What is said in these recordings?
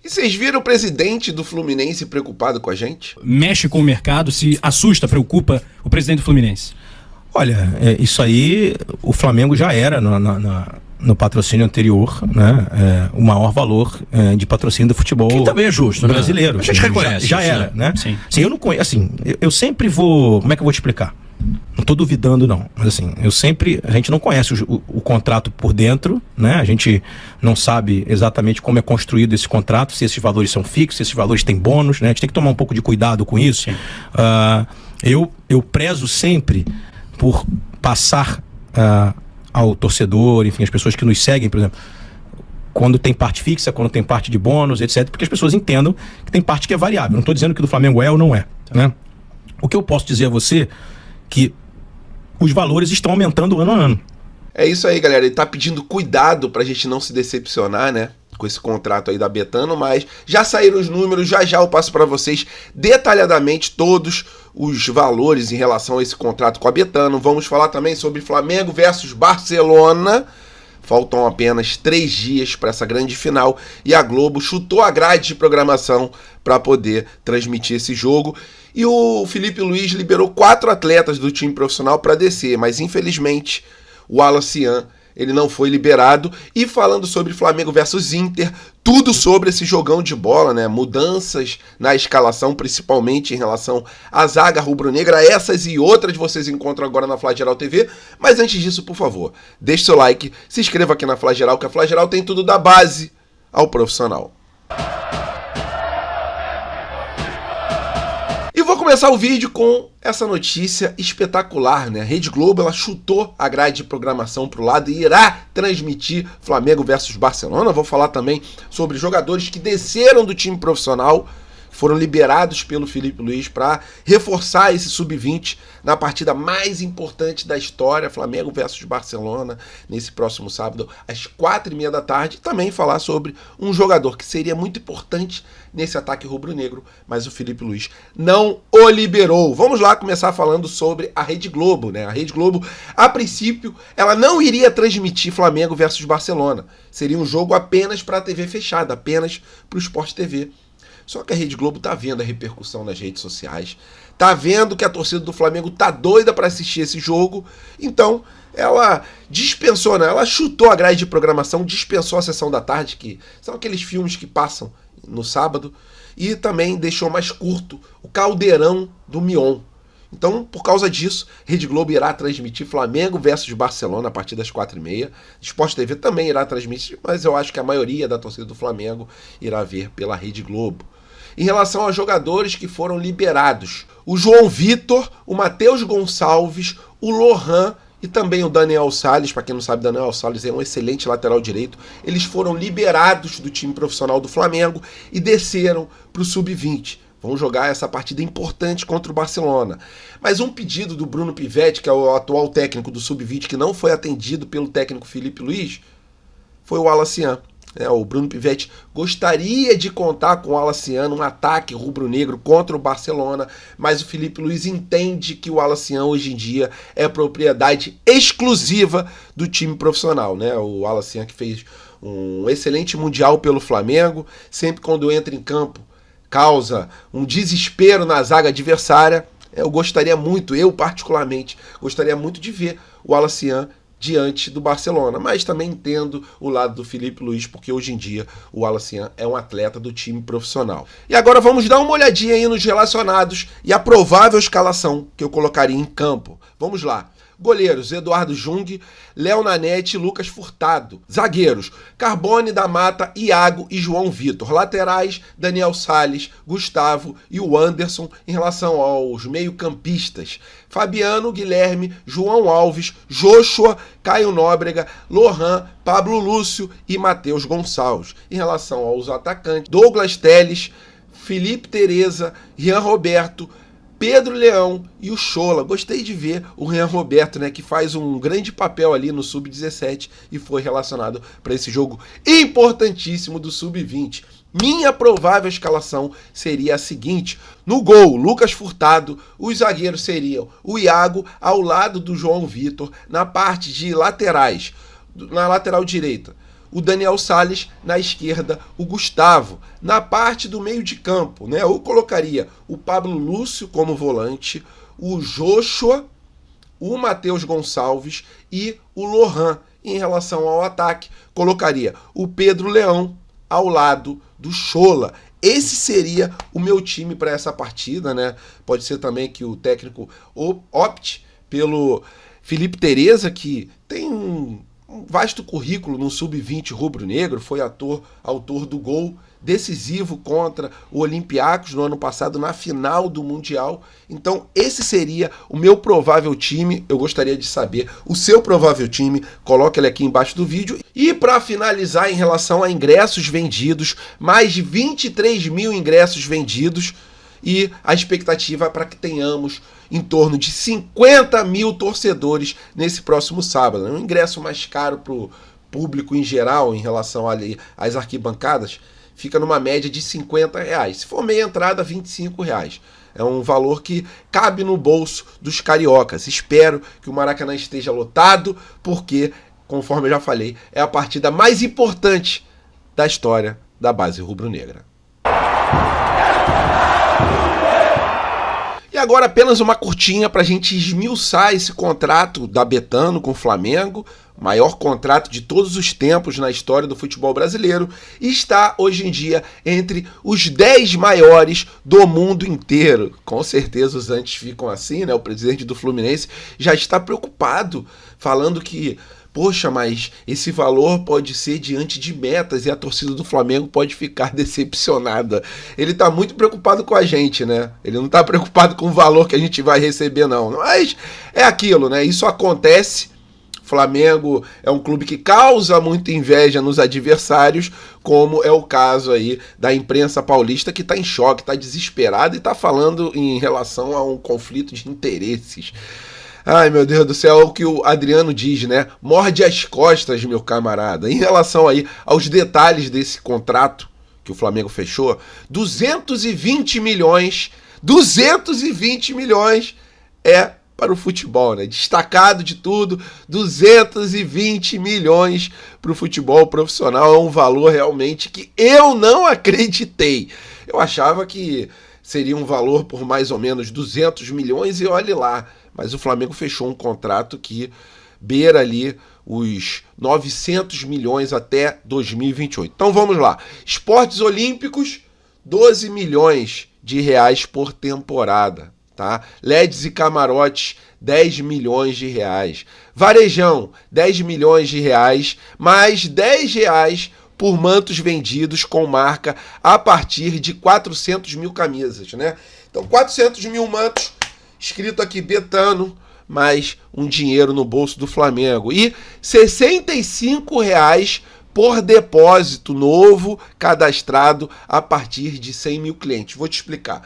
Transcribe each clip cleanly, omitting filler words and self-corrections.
E vocês viram o presidente do Fluminense preocupado com a gente? Mexe com o mercado, se assusta, preocupa o presidente do Fluminense? Olha, isso aí, o Flamengo já era no patrocínio anterior, né? O maior valor de patrocínio do futebol. Que também é justo, brasileiro. Né? A gente reconhece. Já era, né? Sim. Sim, eu não conheço, assim, eu sempre vou. Como é que eu vou te explicar? Não tô duvidando, não. Mas assim, a gente não conhece o contrato por dentro, né? A gente não sabe exatamente como é construído esse contrato, se esses valores são fixos, se esses valores têm bônus, né? A gente tem que tomar um pouco de cuidado com isso. Eu prezo sempre por passar ao torcedor, enfim, as pessoas que nos seguem, por exemplo, quando tem parte fixa, quando tem parte de bônus, etc., porque as pessoas entendam que tem parte que é variável. Não estou dizendo que do Flamengo é ou não é, né? O que eu posso dizer a você que os valores estão aumentando ano a ano. É isso aí, galera. Ele tá pedindo cuidado pra gente não se decepcionar, né? Com esse contrato aí da Betano, mas já saíram os números, já eu passo para vocês detalhadamente todos os valores em relação a esse contrato com a Betano. Vamos falar também sobre Flamengo versus Barcelona. Faltam apenas 3 dias para essa grande final e a Globo chutou a grade de programação para poder transmitir esse jogo. E o Felipe Luiz liberou 4 atletas do time profissional para descer, mas infelizmente o Alacian ele não foi liberado. E falando sobre Flamengo versus Inter, tudo sobre esse jogão de bola, né? Mudanças na escalação, principalmente em relação à zaga rubro-negra. Essas e outras vocês encontram agora na Flageral TV. Mas antes disso, por favor, deixe seu like, se inscreva aqui na Flageral, que a Flageral tem tudo da base ao profissional. E vou começar o vídeo com essa notícia espetacular, né? A Rede Globo, ela chutou a grade de programação para o lado e irá transmitir Flamengo versus Barcelona. Vou falar também sobre jogadores que desceram do time profissional, foram liberados pelo Felipe Luiz para reforçar esse sub-20 na partida mais importante da história, Flamengo versus Barcelona, nesse próximo sábado, às 4h30 da tarde. Também falar sobre um jogador que seria muito importante nesse ataque rubro-negro, mas o Felipe Luiz não o liberou. Vamos lá começar falando sobre a Rede Globo, né? A Rede Globo, a princípio, ela não iria transmitir Flamengo versus Barcelona. Seria um jogo apenas para a TV fechada, apenas para o Sport TV. Só que a Rede Globo tá vendo a repercussão nas redes sociais, tá vendo que a torcida do Flamengo tá doida para assistir esse jogo, então ela dispensou, né? Ela chutou a grade de programação, dispensou a sessão da tarde, que são aqueles filmes que passam no sábado, e também deixou mais curto o Caldeirão do Mion. Então, por causa disso, Rede Globo irá transmitir Flamengo versus Barcelona a partir das 4h30. Sport TV também irá transmitir, mas eu acho que a maioria da torcida do Flamengo irá ver pela Rede Globo. Em relação aos jogadores que foram liberados, o João Vitor, o Matheus Gonçalves, o Lohan e também o Daniel Salles. Para quem não sabe, Daniel Salles é um excelente lateral direito. Eles foram liberados do time profissional do Flamengo e desceram para o sub-20. Vão jogar essa partida importante contra o Barcelona. Mas um pedido do Bruno Pivetti, que é o atual técnico do sub-20, que não foi atendido pelo técnico Felipe Luiz, foi o Alacian. O Bruno Pivetti gostaria de contar com o Alacian num ataque rubro-negro contra o Barcelona, mas o Felipe Luiz entende que o Alacian hoje em dia é propriedade exclusiva do time profissional, né? O Alacian que fez um excelente mundial pelo Flamengo, sempre quando entra em campo causa um desespero na zaga adversária. Eu particularmente gostaria muito de ver o Alacian diante do Barcelona, mas também entendo o lado do Felipe Luiz, porque hoje em dia o Alacian é um atleta do time profissional. E agora vamos dar uma olhadinha aí nos relacionados e a provável escalação que eu colocaria em campo. Vamos lá. Goleiros, Eduardo Jung, Léo Nanete e Lucas Furtado. Zagueiros, Carbone da Mata, Iago e João Vitor. Laterais, Daniel Salles, Gustavo e o Anderson. Em relação aos meio-campistas, Fabiano, Guilherme, João Alves, Joshua, Caio Nóbrega, Lohan, Pablo Lúcio e Matheus Gonçalves. Em relação aos atacantes, Douglas Telles, Felipe Tereza, Rian Roberto, Pedro Leão e o Chola. Gostei de ver o Rian Roberto, né, que faz um grande papel ali no Sub-17 e foi relacionado para esse jogo importantíssimo do Sub-20. Minha provável escalação seria a seguinte: no gol, Lucas Furtado. Os zagueiros seriam o Iago ao lado do João Vitor. Na parte de laterais, na lateral direita, o Daniel Salles, na esquerda o Gustavo. Na parte do meio de campo, né, eu colocaria o Pablo Lúcio como volante, o Joshua, o Matheus Gonçalves e o Lohan. Em relação ao ataque, colocaria o Pedro Leão ao lado do Chola. Esse seria o meu time para essa partida, né? Pode ser também que o técnico opte pelo Felipe Tereza, que tem um vasto currículo no Sub-20 rubro-negro, foi autor do gol decisivo contra o Olympiacos no ano passado, na final do Mundial. Então esse seria o meu provável time. Eu gostaria de saber o seu provável time, coloque ele aqui embaixo do vídeo. E para finalizar, em relação a ingressos vendidos, mais de 23 mil ingressos vendidos, e a expectativa é para que tenhamos em torno de 50 mil torcedores nesse próximo sábado. Um ingresso mais caro para o público em geral, em relação ali às arquibancadas, fica numa média de R$50. Se for meia entrada, R$25. É um valor que cabe no bolso dos cariocas. Espero que o Maracanã esteja lotado, porque, conforme eu já falei, é a partida mais importante da história da base rubro-negra. E agora apenas uma curtinha para a gente esmiuçar esse contrato da Betano com o Flamengo, maior contrato de todos os tempos na história do futebol brasileiro, e está hoje em dia entre os 10 maiores do mundo inteiro. Com certeza os antes ficam assim, né? O presidente do Fluminense já está preocupado, falando que, poxa, mas esse valor pode ser diante de metas e a torcida do Flamengo pode ficar decepcionada. Ele está muito preocupado com a gente, né? Ele não está preocupado com o valor que a gente vai receber, não. Mas é aquilo, né? Isso acontece. O Flamengo é um clube que causa muita inveja nos adversários, como é o caso aí da imprensa paulista, que está em choque, está desesperada e está falando em relação a um conflito de interesses. Ai, meu Deus do céu, é o que o Adriano diz, né? Morde as costas, meu camarada. Em relação aí aos detalhes desse contrato que o Flamengo fechou, 220 milhões é para o futebol, né? Destacado de tudo, 220 milhões para o futebol profissional. É um valor realmente que eu não acreditei. Eu achava que seria um valor por mais ou menos 200 milhões e olhe lá. Mas o Flamengo fechou um contrato que beira ali os 900 milhões até 2028. Então vamos lá. Esportes Olímpicos, 12 milhões de reais por temporada. Tá? LEDs e camarotes, 10 milhões de reais. Varejão, 10 milhões de reais, mais 10 reais por mantos vendidos com marca a partir de 400 mil camisas, né? Então 400 mil mantos, escrito aqui Betano, mais um dinheiro no bolso do Flamengo. E R$ 65 por depósito novo cadastrado a partir de 100 mil clientes. Vou te explicar.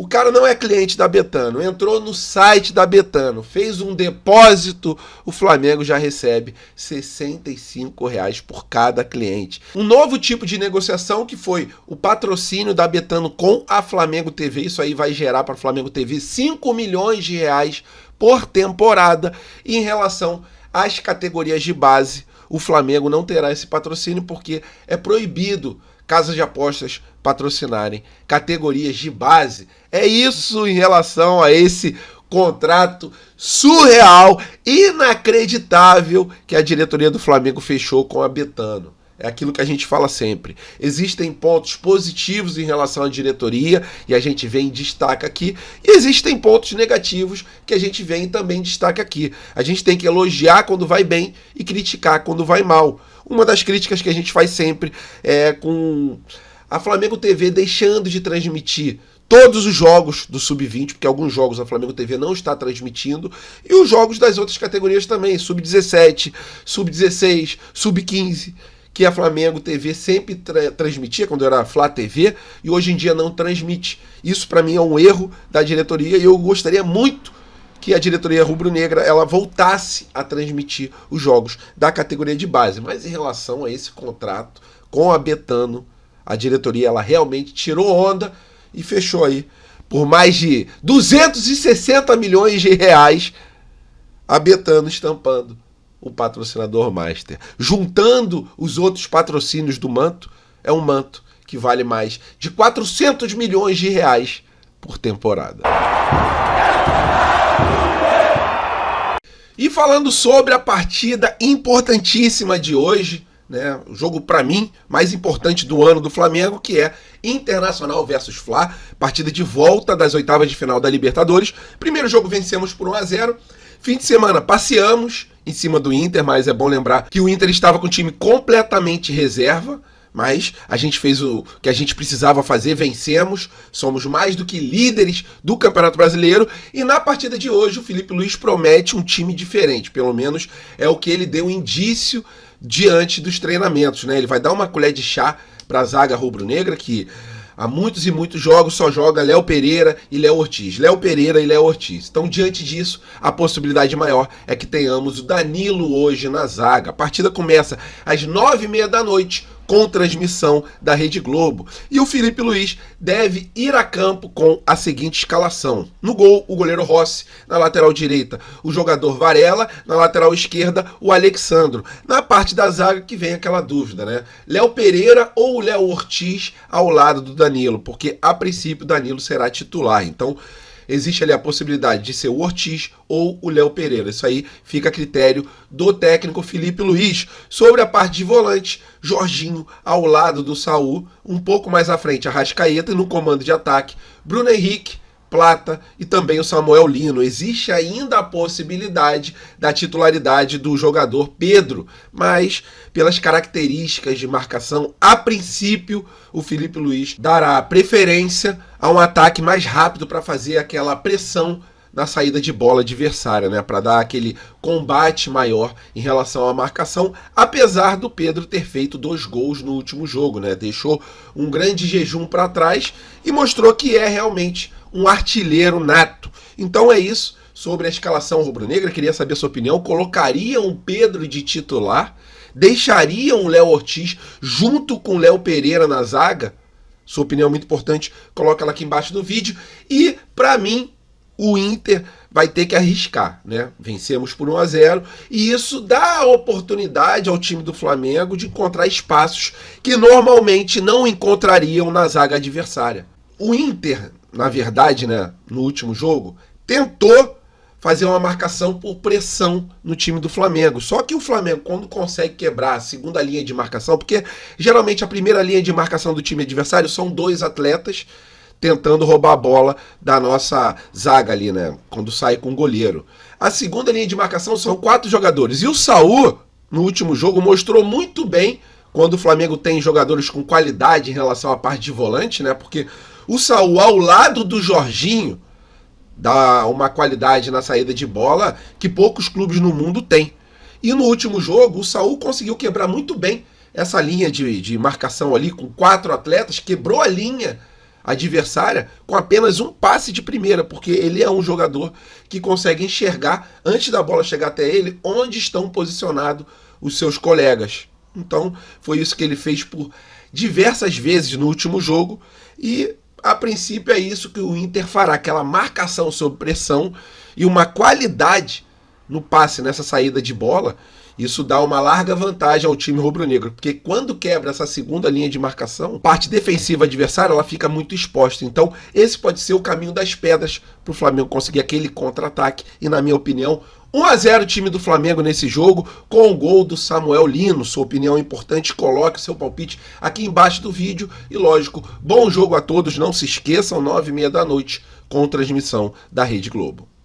O cara não é cliente da Betano, entrou no site da Betano, fez um depósito, o Flamengo já recebe R$ 65 por cada cliente. Um novo tipo de negociação que foi o patrocínio da Betano com a Flamengo TV, isso aí vai gerar para a Flamengo TV 5 milhões de reais por temporada. E em relação às categorias de base, o Flamengo não terá esse patrocínio porque é proibido casas de apostas patrocinarem categorias de base. É isso em relação a esse contrato surreal, inacreditável que a diretoria do Flamengo fechou com a Betano. É aquilo que a gente fala sempre. Existem pontos positivos em relação à diretoria, e a gente vem e destaca aqui, e existem pontos negativos que a gente vem e também destaca aqui. A gente tem que elogiar quando vai bem e criticar quando vai mal. Uma das críticas que a gente faz sempre é com a Flamengo TV deixando de transmitir todos os jogos do Sub-20, porque alguns jogos a Flamengo TV não está transmitindo, e os jogos das outras categorias também, Sub-17, Sub-16, Sub-15, que a Flamengo TV sempre transmitia quando era Flá TV, e hoje em dia não transmite. Isso para mim é um erro da diretoria, e eu gostaria muito que a diretoria rubro-negra ela voltasse a transmitir os jogos da categoria de base. Mas em relação a esse contrato com a Betano, a diretoria ela realmente tirou onda e fechou aí por mais de 260 milhões de reais a Betano estampando o patrocinador master. Juntando os outros patrocínios do manto, é um manto que vale mais de 400 milhões de reais por temporada. E falando sobre a partida importantíssima de hoje, né, o jogo para mim mais importante do ano do Flamengo, que é Internacional versus Fla, partida de volta das oitavas de final da Libertadores. Primeiro jogo vencemos por 1-0. Fim de semana passeamos em cima do Inter, mas é bom lembrar que o Inter estava com o time completamente reserva, mas a gente fez o que a gente precisava fazer, vencemos, somos mais do que líderes do Campeonato Brasileiro, e na partida de hoje o Felipe Luiz promete um time diferente, pelo menos é o que ele deu indício diante dos treinamentos, né? Ele vai dar uma colher de chá para a zaga rubro-negra, que há muitos e muitos jogos só joga Léo Pereira e Léo Ortiz. Léo Pereira e Léo Ortiz. Então, diante disso, a possibilidade maior é que tenhamos o Danilo hoje na zaga. A partida começa às 9h30 da noite, com transmissão da Rede Globo. E o Felipe Luiz deve ir a campo com a seguinte escalação. No gol, o goleiro Rossi. Na lateral direita, o jogador Varela. Na lateral esquerda, o Alexandro. Na parte da zaga que vem aquela dúvida, né? Léo Pereira ou Léo Ortiz ao lado do Danilo, porque a princípio o Danilo será titular. Então, existe ali a possibilidade de ser o Ortiz ou o Léo Pereira. Isso aí fica a critério do técnico Felipe Luiz. Sobre a parte de volante, Jorginho ao lado do Saul, um pouco mais à frente Arrascaeta, e no comando de ataque, Bruno Henrique, Plata e também o Samuel Lino. Existe ainda a possibilidade da titularidade do jogador Pedro, mas pelas características de marcação, a princípio o Felipe Luiz dará preferência a um ataque mais rápido para fazer aquela pressão na saída de bola adversária, né, para dar aquele combate maior em relação à marcação, apesar do Pedro ter feito 2 gols no último jogo, né, deixou um grande jejum para trás e mostrou que é realmente um artilheiro nato. Então é isso sobre a escalação rubro-negra. Queria saber a sua opinião. Colocariam o Pedro de titular? Deixariam o Léo Ortiz junto com o Léo Pereira na zaga? Sua opinião é muito importante, coloca ela aqui embaixo do vídeo. E, para mim, o Inter vai ter que arriscar, né? Vencemos por 1-0 e isso dá a oportunidade ao time do Flamengo de encontrar espaços que normalmente não encontrariam na zaga adversária. O Inter, na verdade, né, no último jogo, tentou fazer uma marcação por pressão no time do Flamengo. Só que o Flamengo, quando consegue quebrar a segunda linha de marcação, porque geralmente a primeira linha de marcação do time adversário são 2 atletas tentando roubar a bola da nossa zaga ali, né, quando sai com o goleiro. A segunda linha de marcação são 4 jogadores. E o Saul, no último jogo, mostrou muito bem quando o Flamengo tem jogadores com qualidade em relação à parte de volante, né, porque o Saul, ao lado do Jorginho, dá uma qualidade na saída de bola que poucos clubes no mundo têm. E no último jogo, o Saul conseguiu quebrar muito bem essa linha de marcação ali, com 4 atletas, quebrou a linha adversária com apenas um passe de primeira, porque ele é um jogador que consegue enxergar, antes da bola chegar até ele, onde estão posicionados os seus colegas. Então, foi isso que ele fez por diversas vezes no último jogo, e a princípio é isso que o Inter fará, aquela marcação sob pressão e uma qualidade no passe, nessa saída de bola. Isso dá uma larga vantagem ao time rubro-negro, porque quando quebra essa segunda linha de marcação, a parte defensiva adversária ela fica muito exposta. Então esse pode ser o caminho das pedras para o Flamengo conseguir aquele contra-ataque. E na minha opinião, 1-0 o time do Flamengo nesse jogo, com o gol do Samuel Lino. Sua opinião é importante, coloque seu palpite aqui embaixo do vídeo. E lógico, bom jogo a todos, não se esqueçam, 9h30 da noite, com transmissão da Rede Globo.